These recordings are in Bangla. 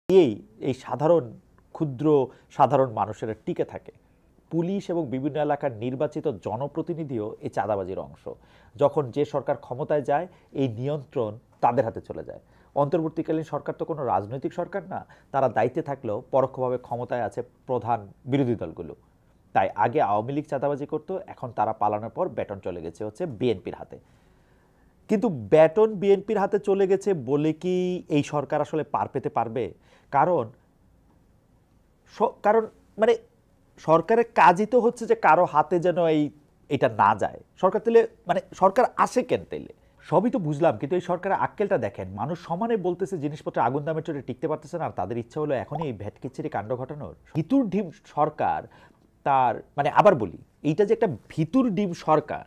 এই এই ক্ষুদ্র সাধারণ মানুষেরা টিকে থাকে। পুলিশ এবং বিভিন্ন এলাকার নির্বাচিত জনপ্রতিনিধিও এই চাঁদাবাজির অংশ। যখন যে সরকার ক্ষমতায় যায়, এই নিয়ন্ত্রণ তাদের হাতে চলে যায়। অন্তর্বর্তীকালীন সরকার তো কোনো রাজনৈতিক সরকার না, তারা দায়িত্বে থাকলেও পরোক্ষভাবে ক্ষমতায় আছে প্রধান বিরোধী দলগুলো। তাই আগে আওয়ামী লীগ চাঁদাবাজি করতো, এখন তারা পালানোর পর ব্যাটন চলে গেছে হচ্ছে বিএনপির হাতে। কিন্তু ব্যাটন বিএনপির হাতে চলে গেছে বলে কি এই সরকার আসলে পার পেতে পারবে? কারণ কারণ মানে সরকারের কাজই তো হচ্ছে যে কারো হাতে যেন এটা না যায়। সরকার তাহলে সরকার আসে কেন তাইলে? সবই তো বুঝলাম, কিন্তু এই সরকারের আক্কেলটা দেখেন। মানুষ সমানে বলতেছে জিনিসপত্র আগুন দামের চোটে টিকতে পারতেছে না, আর তাদের ইচ্ছা হলো এখনই এই ভ্যাটকিচ্ছিরি কাণ্ড ঘটানোর। ভিতুর ডিম সরকার তার আবার বলি, এইটা যে একটা ভিতুর ডিম সরকার,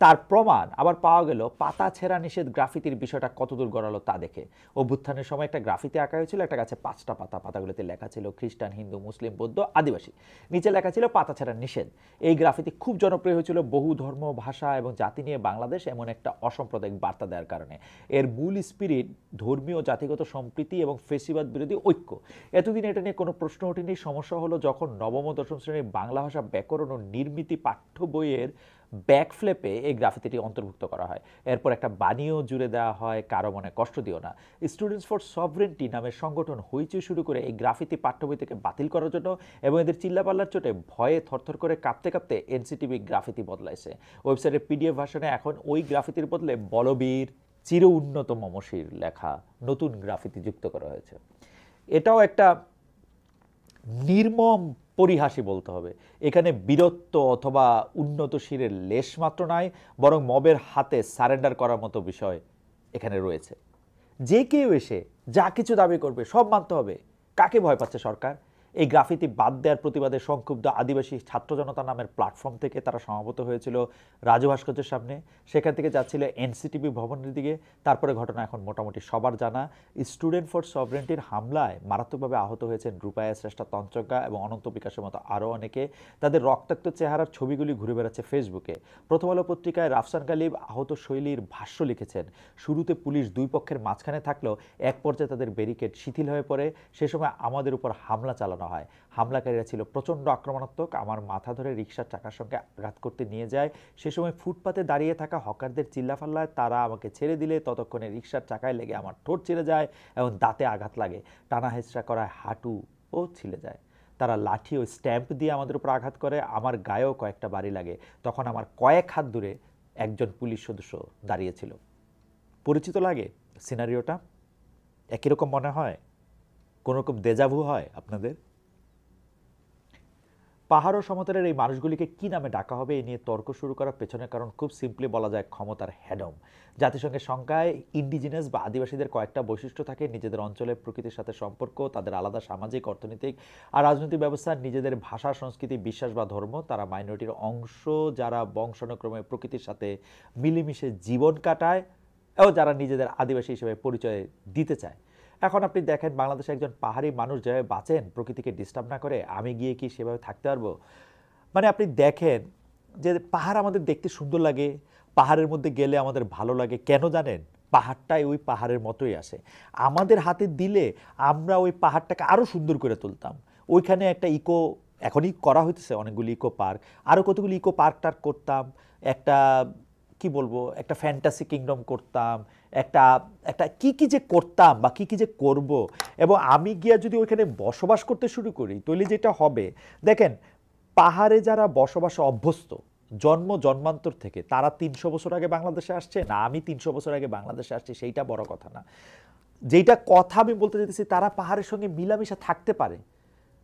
তার প্রমাণ আবার পাওয়া গেল পাতা ছেঁড়া নিষেধ গ্রাফিতির বিষয়টা কতদূর গড়ালো তা দেখে। অভ্যুত্থানের সময় একটা গ্রাফিতি আঁকা হয়েছিল, একটা গাছে 5টা পাতা, পাতাগুলোতে লেখা ছিল খ্রিস্টান, হিন্দু, মুসলিম, বৌদ্ধ, আদিবাসী। নিচে লেখা ছিল পাতা ছেঁড়া নিষেধ। এই গ্রাফিতি খুব জনপ্রিয় হয়েছিল বহু ধর্ম, ভাষা এবং জাতি নিয়ে বাংলাদেশ এমন একটা অসাম্প্রদায়িক বার্তা দেওয়ার কারণে। এর মূল স্পিরিট ধর্মীয় জাতিগত সম্প্রীতি এবং ফেসিবাদ বিরোধী ঐক্য। এতদিন এটা নিয়ে কোনো প্রশ্ন ওঠেনি। সমস্যা হলো যখন নবম ও দশম শ্রেণীর বাংলা ভাষা ব্যাকরণ ও নির্মিতি পাঠ্য বইয়ের ব্যাকফ্লেপে এই গ্রাফিতিটি অন্তর্ভুক্ত করা হয়। এরপর একটা বাণীও জুড়ে দেওয়া হয়, কারো মনে কষ্ট দিও না। স্টুডেন্টস ফর সভরেন্টি নামের সংগঠন হইচই শুরু করে এই গ্রাফিতি পাঠ্য বই থেকে বাতিল করার জন্য, এবং এদের চিল্লাপাল্লার চোটে ভয়ে থরথর করে কাঁপতে কাঁপতে এনসিটিভি গ্রাফিতি বদলাইছে। ওয়েবসাইটের পিডিএফ ভার্সনে এখন ওই গ্রাফিতির বদলে বলবীর চির উন্নত মমশির লেখা নতুন গ্রাফিতি যুক্ত করা হয়েছে। এটাও একটা নির্মম পরিহাসই বলতে হবে। এখানে বীরত্ব অথবা উন্নত শিরের লেশ মাত্র নাই, বরং মবের হাতে সারেন্ডার করার মতো বিষয় এখানে রয়েছে। যে কেউ এসে যা কিছু দাবি করবে সব মানতে হবে। কাকে ভয় পাচ্ছে সরকার? এই গ্রাফিতি বাদ দেওয়ার প্রতিবাদে সংক্ষুব্ধ আদিবাসী ছাত্র জনতা নামের প্ল্যাটফর্ম থেকে তারা সমাবেত হয়েছিল রাজু ভাস্কর্যের সামনে। সেখান থেকে যাচ্ছিল এনসিটিভি ভবনের দিকে। তারপরে ঘটনা এখন মোটামুটি সবার জানা। স্টুডেন্ট ফর সভরেন্টির হামলায় মারাত্মকভাবে আহত হয়েছেন রূপায়া শ্রেষ্ঠা, তঞ্চজ্ঞা এবং অনন্ত বিকাশের মতো আরও অনেকে। তাদের রক্তাক্ত চেহারার ছবিগুলি ঘুরে বেড়াচ্ছে ফেসবুকে। প্রথম আলো পত্রিকায় রাফসান গালিব আহত শৈলীর ভাষ্য লিখেছেন, শুরুতে পুলিশ দুই পক্ষের মাঝখানে থাকলেও এক পর্যায়ে তাদের ব্যারিকেড শিথিল হয়ে পড়ে। সে সময় আমাদের উপর হামলা চালানো হয়। হামলাকারীরা ছিল প্রচণ্ড আক্রমণাত্মক, আমার মাথা ধরে রিকশার চাকার সঙ্গে আঘাত করতে নিয়ে যায়। সে সময় ফুটপাতে দাঁড়িয়ে থাকা হকারদের চিল্লাফাল্লায় তারা আমাকে ছেড়ে দিলে ততক্ষণে রিকশার চাকায় লেগে আমার ঠোঁট ছিঁড়ে যায় এবং দাঁতে আঘাত লাগে। টানা হেঁচড়া করায় হাঁটু ও ছিলে যায়। তারা লাঠি ও স্ট্যাম্প দিয়ে আমাদের উপর আঘাত করে, আমার গায়েও কয়েকটা বাড়ি লাগে। তখন আমার কয়েক হাত দূরে একজন পুলিশ সদস্য দাঁড়িয়েছিল। পরিচিত লাগে সিনারিওটা? একই রকম মনে হয়? কোনো রকম দেজাভু হয় আপনাদের? পাহাড় ও সমতলের এই মানুষগুলিকে কি নামে ডাকা হবে এ নিয়ে তর্ক শুরু করার পেছনের কারণ খুব সিম্পলি বলা যায় ক্ষমতার হ্যাডম। জাতিসংঘের সংখ্যায় ইন্ডিজিনাস বা আদিবাসীদের কয়েকটা বৈশিষ্ট্য থাকে: নিজেদের অঞ্চলের প্রকৃতির সাথে সম্পর্ক, তাদের আলাদা সামাজিক, অর্থনৈতিক আর রাজনৈতিক ব্যবস্থা, নিজেদের ভাষা, সংস্কৃতি, বিশ্বাস বা ধর্ম, তারা মাইনরিটির অংশ যারা বংশানুক্রমে প্রকৃতির সাথে মিলেমিশে জীবন কাটায় এবং যারা নিজেদের আদিবাসী হিসেবে পরিচয় দিতে চায়। এখন আপনি দেখেন বাংলাদেশে একজন পাহাড়ি মানুষ যেভাবে বাঁচেন প্রকৃতিকে ডিস্টার্ব না করে, আমি গিয়ে কি সেভাবে থাকতে পারবো? আপনি দেখেন যে পাহাড় আমাদের দেখতে সুন্দর লাগে, পাহাড়ের মধ্যে গেলে আমাদের ভালো লাগে। কেন জানেন? পাহাড়টাই ওই পাহাড়ের মতোই আসে। আমাদের হাতে দিলে আমরা ওই পাহাড়টাকে আরও সুন্দর করে তুলতাম। ওইখানে একটা এখনই করা হইতেছে অনেকগুলি ইকো পার্ক, আরও কতগুলি ইকো পার্ক টার্ক করতাম, একটা কি বলবো, একটা ফ্যান্টাসি কিংডম করতাম, একটা একটা কি কি যে করতাম বা কি কি যে করব। এবং আমি গিয়া যদি ওইখানে বসবাস করতে শুরু করি তাহলে যেটা হবে, দেখেন পাহাড়ে যারা বসবাসে অভ্যস্ত জন্মান্তর থেকে, তারা 300 বছর আগে বাংলাদেশে আসছে না আমি 300 বছর আগে বাংলাদেশে আসছি, সেইটা বড় কথা না। যেটা কথা আমি বলতে চাইতেছি, তারা পাহাড়ের সঙ্গে মিলামিশা থাকতে পারে।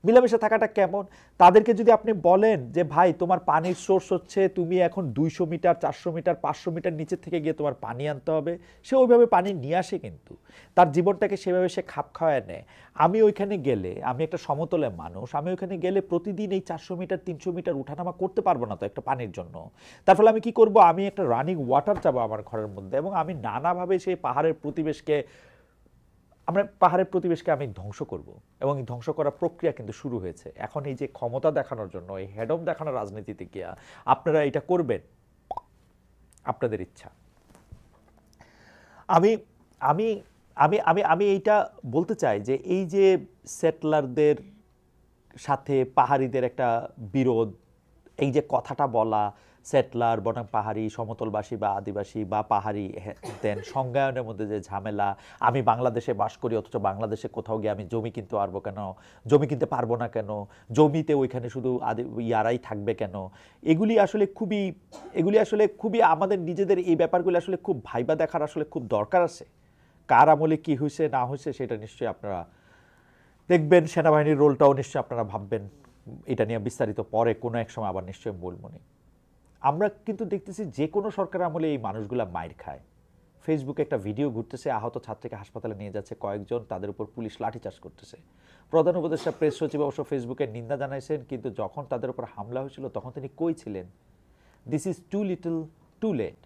মিলামিশা থাকাটা কেমন? তাদেরকে যদি আপনি বলেন যে ভাই তোমার পানির সোর্স হচ্ছে, তুমি এখন 200 মিটার, 400 মিটার, 500 মিটার নিচের থেকে গিয়ে তোমার পানি আনতে হবে, সে ওইভাবে পানি নিয়ে আসে। কিন্তু তার জীবনটাকে সেভাবে সে খাপ খাওয়ায় নেয়। আমি ওইখানে গেলে, আমি একটা সমতলের মানুষ, আমি ওইখানে গেলে প্রতিদিন এই 400 মিটার 300 মিটার উঠানামা করতে পারবো না তো একটা পানির জন্য। তার ফলে আমি কি করব? আমি একটা রানিং ওয়াটার চাবো আমার ঘরের মধ্যে, এবং আমি নানাভাবে সেই পাহাড়ের প্রতিবেশকে আমি ধ্বংস করব। এবং এই ধ্বংস করার প্রক্রিয়া কিন্তু শুরু হয়েছে। এখন এই যে ক্ষমতা দেখানোর জন্য, এই হেডম দেখানোর রাজনীতিতে গিয়া আপনারা এটা করবেন, আপনাদের ইচ্ছা। আমি আমি আমি আমি আমি এইটা বলতে চাই যে এই যে সেটলারদের সাথে পাহাড়িদের একটা বিরোধ, এই যে কথাটা বলা, সেটলার বনাম পাহাড়ি, সমতলবাসী বা আদিবাসী বা পাহাড়ি, দেন সংজ্ঞায়নের মধ্যে যে ঝামেলা, আমি বাংলাদেশে বাস করি অথচ বাংলাদেশে কোথাও গিয়ে আমি জমি কিনতে পারবো কেন, জমি কিনতে পারবো না কেন, জমিতে ওইখানে শুধু ইয়ারাই থাকবে কেন, এগুলি আসলে খুবই আমাদের নিজেদের এই ব্যাপারগুলি আসলে খুব ভাইবা দেখার আসলে খুব দরকার আছে। কার আমলে কি হয়েছে না হয়েছে সেটা নিশ্চয়ই আপনারা দেখবেন, সেনাবাহিনীর রোলটাও নিশ্চয়ই আপনারা ভাববেন, এটা নিয়ে বিস্তারিত পরে কোনো এক সময় আবার নিশ্চয়ই বলবো নি। আমরা কিন্তু দেখতেছি যে কোনো সরকারের আমলে এই মানুষগুলা মাইর খায়। ফেসবুকে একটা ভিডিও ঘুরতেছে, আহত ছাত্রীকে হাসপাতালে নিয়ে যাচ্ছে কয়েকজন, তাদের উপর পুলিশ লাঠিচার্জ করতেছে। প্রধান উপদেষ্টা প্রেস সচিব অবশ্য ফেসবুকে নিন্দা জানাইছেন, কিন্তু যখন তাদের উপর হামলা হয়েছিল তখন তিনি কই ছিলেন? This is too little too late.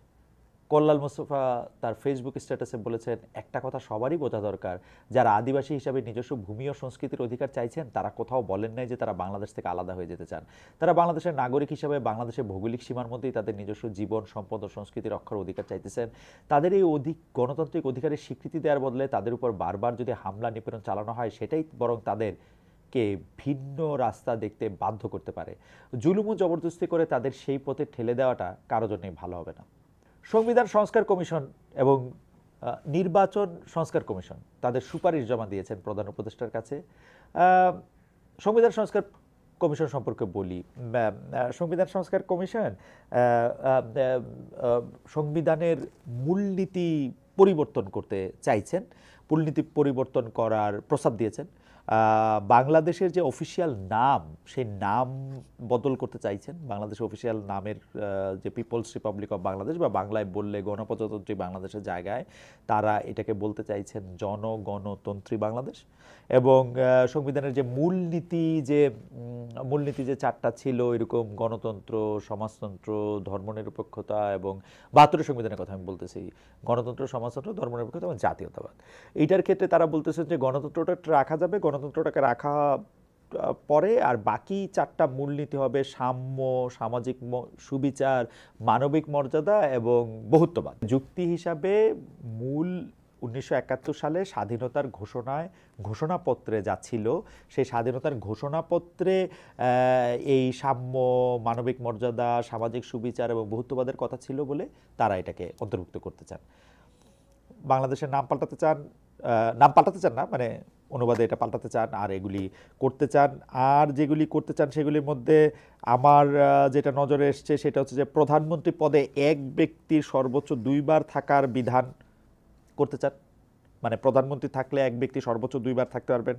Kallal Mostafa তার ফেসবুক স্ট্যাটাসে বলেছেন, একটা কথা সবারই বোঝা দরকার, যারা আদিবাসী হিসাবে নিজস্ব ভূমি ও সংস্কৃতির অধিকার চাইছেন তারা কোথাও বলেন নাই যে তারা বাংলাদেশ থেকে আলাদা হয়ে যেতে চান। তারা বাংলাদেশের নাগরিক হিসাবে বাংলাদেশের ভৌগোলিক সীমার মধ্যেই তাদের নিজস্ব জীবন, সম্পদ ও সংস্কৃতি রক্ষার অধিকার চাইতেছেন। তাদের এই গণতান্ত্রিক অধিকারের স্বীকৃতি দেওয়ার বদলে তাদের উপর বারবার যদি হামলা নিপীড়ন চালানো হয়, সেটাই বরং তাদেরকে ভিন্ন রাস্তা দেখতে বাধ্য করতে পারে। জুলুম ও জবরদস্তি করে তাদের সেই পথে ঠেলে দেওয়াটা কারো জন্যই ভালো হবে না। সংবিধান সংস্কার কমিশন এবং নির্বাচন সংস্কার কমিশন তাদের সুপারিশ জমা দিয়েছেন প্রধান উপদেষ্টার কাছে। সংবিধান সংস্কার কমিশন সম্পর্কে বলি। সংবিধান সংস্কার কমিশন সংবিধানের মূলনীতি পরিবর্তন করতে চাইছেন, মূলনীতি পরিবর্তন করার প্রস্তাব দিয়েছেন। বাংলাদেশের যে অফিসিয়াল নাম, সেই নাম বদল করতে চাইছেন। বাংলাদেশের অফিসিয়াল নামের যে পিপলস রিপাবলিক অফ বাংলাদেশ বা বাংলায় বললে গণপ্রজাতন্ত্রী বাংলাদেশের জায়গায় তারা এটাকে বলতে চাইছেন জনগণতন্ত্রী বাংলাদেশ। এবং সংবিধানের যে মূলনীতি যে চারটা ছিল, এরকম গণতন্ত্র, সমাজতন্ত্র, ধর্মনিরপেক্ষতা এবং ৭২ সংবিধানের কথা আমি বলতেছি, গণতন্ত্র, সমাজতন্ত্র, ধর্মনিরপেক্ষতা এবং জাতীয়তাবাদ। এইটার ক্ষেত্রে তারা বলতেছেন যে গণতন্ত্রটা রাখা যাবে, গণতন্ত্রটাকে রাখা পরে আর বাকি চারটা মূলনীতি হবে সাম্য, সামাজিক সুবিচার, মানবিক মর্যাদা এবং বহুত্ববাদ। যুক্তি হিসাবে মূল ১৯৭১ সালে স্বাধীনতার ঘোষণাপত্রে যা ছিল, সেই স্বাধীনতার ঘোষণাপত্রে এই সাম্য, মানবিক মর্যাদা, সামাজিক সুবিচার এবং বহুত্ববাদের কথা ছিল বলে তারা এটাকে অন্তর্ভুক্ত করতে চান। বাংলাদেশের নাম পাল্টাতে চান না, মানে অনুবাদে এটা পাল্টাতে চান আর এগুলি করতে চান। আর যেগুলি করতে চান সেগুলির মধ্যে আমার যেটা নজরে এসছে সেটা হচ্ছে যে প্রধানমন্ত্রী পদে এক ব্যক্তির সর্বোচ্চ 2 বার থাকার বিধান করতে চান। মানে প্রধানমন্ত্রী থাকলে এক ব্যক্তি সর্বোচ্চ 2 বার থাকতে পারবেন।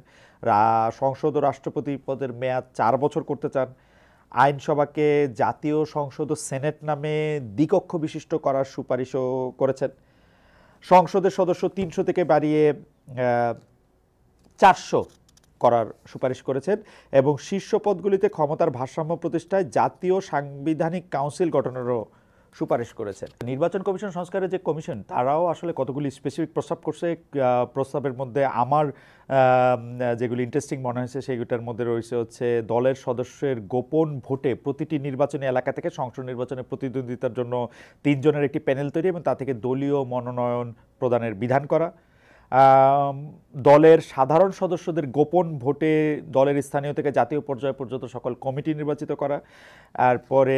সংসদ ও রাষ্ট্রপতি পদের মেয়াদ 4 বছর করতে চান। আইনসভাকে জাতীয় সংসদ ও সেনেট নামে দ্বিকক্ষ বিশিষ্ট করার সুপারিশও করেছেন। সংসদের সদস্য 300 থেকে বাড়িয়ে 400 করার সুপারিশ করেছেন এবং শীর্ষ পদগুলিতে ক্ষমতার ভারসাম্য প্রতিষ্ঠায় জাতীয় সাংবিধানিক কাউন্সিল গঠনেরও সুপারিশ করেছেন। নির্বাচন কমিশন সংস্কারের যে কমিশন, তারাও আসলে কতগুলি স্পেসিফিক প্রস্তাব করছে। প্রস্তাবের মধ্যে আমার যেগুলি ইন্টারেস্টিং মনে হয়েছে সেগুলোর মধ্যে রয়েছে হচ্ছে দলের সদস্যের গোপন ভোটে প্রতিটি নির্বাচনী এলাকা থেকে সংসদ নির্বাচনে প্রতিদ্বন্দ্বিতার জন্য 3 জনের একটি প্যানেল তৈরি এবং তা থেকে দলীয় মনোনয়ন প্রদানের বিধান করা। দলের সাধারণ সদস্যদের গোপন ভোটে দলের স্থানীয় থেকে জাতীয় পর্যায় পর্যন্ত সকল কমিটি নির্বাচিত করা। তারপরে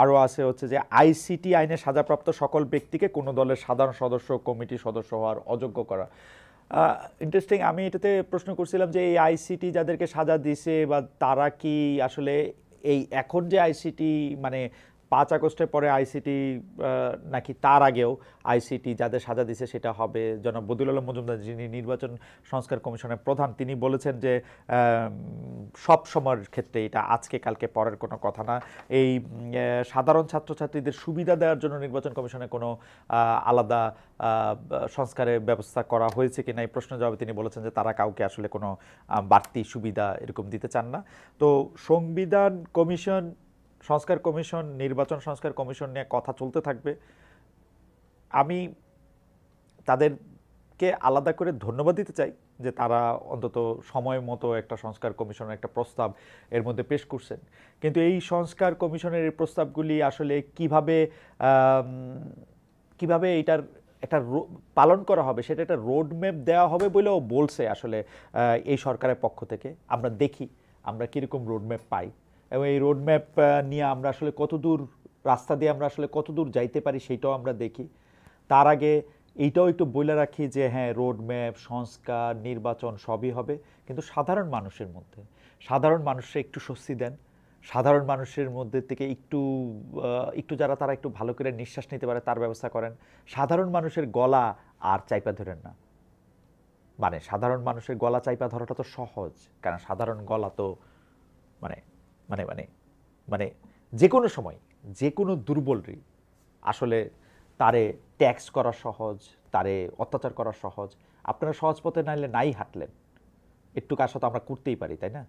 আরও আছে হচ্ছে যে আইসিটি আইনে সাজাপ্রাপ্ত সকল ব্যক্তিকে কোনো দলের সাধারণ সদস্য, কমিটি সদস্য হওয়ার অযোগ্য করা। ইন্টারেস্টিং, আমি এটাতে প্রশ্ন করছিলাম যে এই আইসিটি যাদেরকে সাজা দিছে বা তারা কি আসলে এই এখন যে আইসিটি, মানে 5 আগস্টের পরে আইসিটি নাকি তার আগেও আইসিটি যাদের সাজা দিছে সেটা হবে? জনাব বদিউল আলম মজুমদার, যিনি নির্বাচন সংস্কার কমিশনের প্রধান, তিনি বলেছেন যে সব সময়ের ক্ষেত্রে এটা আজকে কালকে পরের কোনো কথা না। এই সাধারণ ছাত্রছাত্রীদের সুবিধা দেওয়ার জন্য নির্বাচন কমিশনে কোনো আলাদা সংস্কারের ব্যবস্থা করা হয়েছে কিনা এই প্রশ্নের জবাবে তিনি বলেছেন যে তারা কাউকে আসলে কোনো বাড়তি সুবিধা এরকম দিতে চান না। তো সংবিধান কমিশন, সংস্কার কমিশন, নির্বাচন সংস্কার কমিশন নিয়ে কথা চলতে থাকবে। আমি তাদেরকে আলাদা করে ধন্যবাদ দিতে চাই যে তারা অন্তত সময় মতো একটা সংস্কার কমিশনের একটা প্রস্তাব এর মধ্যে পেশ করছেন। কিন্তু এই সংস্কার কমিশনের এই প্রস্তাবগুলি আসলে কিভাবে এটার একটা পালন করা হবে, সেটা একটা রোড ম্যাপ দেওয়া হবে বলেও বলছে আসলে এই সরকারের পক্ষ থেকে। আমরা দেখি আমরা কীরকম রোড ম্যাপ পাই, এবং এই রোড ম্যাপ নিয়ে আমরা আসলে কতদূর রাস্তা দিয়ে আমরা আসলে কতদূর যাইতে পারি সেইটাও আমরা দেখি। তার আগে এইটাও একটু বলে রাখি যে হ্যাঁ, রোড ম্যাপ, সংস্কার, নির্বাচন সবই হবে, কিন্তু সাধারণ মানুষের মধ্যে, সাধারণ মানুষরা একটু স্বস্তি দেন, সাধারণ মানুষের মধ্যে থেকে একটু একটু যারা তারা একটু ভালো করে নিঃশ্বাস নিতে পারে তার ব্যবস্থা করেন। সাধারণ মানুষের গলা আর চাইপা ধরেন না। মানে সাধারণ মানুষের গলা চাইপা ধরাটা তো সহজ, কারণ সাধারণ গলা তো মানে মানে মানে মানে যে কোনো সময় যে কোনো দুর্বলরই আসলে তারে ট্যাক্স করা সহজ, তারে অত্যাচার করা সহজ। আপনারা সহজ পথে নাইলে নাই হাঁটলেন, একটু কাজ তো আমরা করতেই পারি, তাই না?